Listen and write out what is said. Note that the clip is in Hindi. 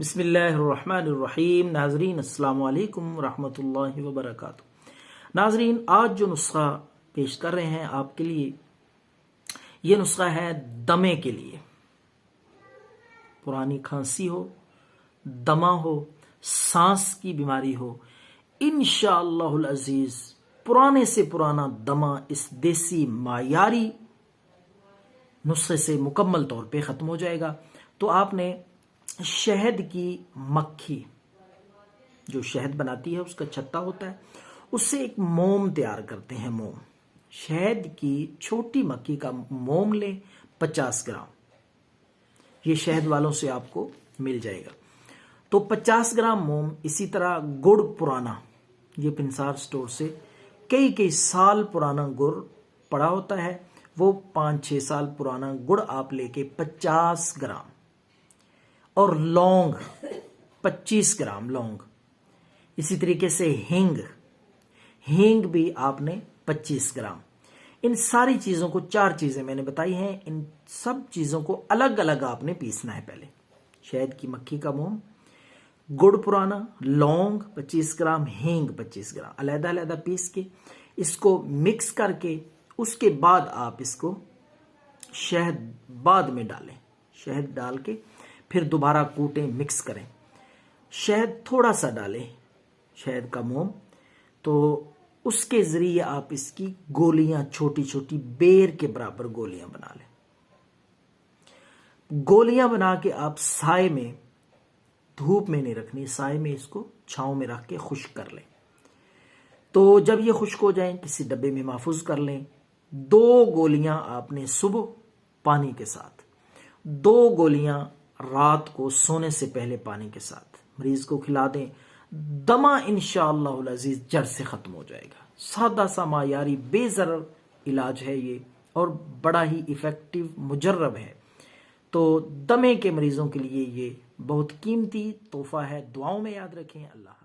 बिस्मिल्लाहिर्रहमानिर्रहीम। नाजरीन अस्सलाम वालेकुम रहमतुल्लाहि व बरकातुहू। नाजरीन, आज जो नुस्खा पेश कर रहे हैं आपके लिए, ये नुस्खा है दमे के लिए। पुरानी खांसी हो, दमा हो, सांस की बीमारी हो, इंशाअल्लाहुल अजीज पुराने से पुराना दमा इस देसी मायारी नुस्खे से मुकम्मल तौर पे ख़त्म हो जाएगा। तो आपने शहद की मक्खी, जो शहद बनाती है उसका छत्ता होता है, उससे एक मोम तैयार करते हैं। मोम, शहद की छोटी मक्खी का मोम लें 50 ग्राम। ये शहद वालों से आपको मिल जाएगा। तो 50 ग्राम मोम। इसी तरह गुड़ पुराना, ये पिंसार स्टोर से कई साल पुराना गुड़ पड़ा होता है, वो 5-6 साल पुराना गुड़ आप लेके 50 ग्राम। और लौंग 25 ग्राम लौंग। इसी तरीके से हींग भी आपने 25 ग्राम। इन सारी चीज़ों को, 4 चीज़ें मैंने बताई हैं, इन सब चीज़ों को अलग अलग आपने पीसना है। पहले शहद की मक्खी का मोम, गुड़ पुराना, लौंग 25 ग्राम, हींग 25 ग्राम, अलग-अलग पीस के इसको मिक्स करके उसके बाद आप इसको शहद बाद में डालें। शहद डाल के फिर दोबारा कूटें, मिक्स करें। शहद थोड़ा सा डालें, शहद का मोम, तो उसके ज़रिए आप इसकी गोलियां, छोटी छोटी बेर के बराबर गोलियां बना लें। गोलियां बना के आप साए में, धूप में नहीं रखनी, साए में इसको छांव में रख के खुश्क कर लें। तो जब ये खुश्क हो जाएं, किसी डब्बे में महफूज कर लें। 2 गोलियां आपने सुबह पानी के साथ, 2 गोलियां रात को सोने से पहले पानी के साथ मरीज को खिला दें। दमा इंशाअल्लाहुल अजीज जड़ से खत्म हो जाएगा। सादा सा मायारी बेज़रर इलाज है ये, और बड़ा ही इफेक्टिव मुजर्रब है। तो दमे के मरीजों के लिए ये बहुत कीमती तोहफा है। दुआओं में याद रखें। अल्लाह।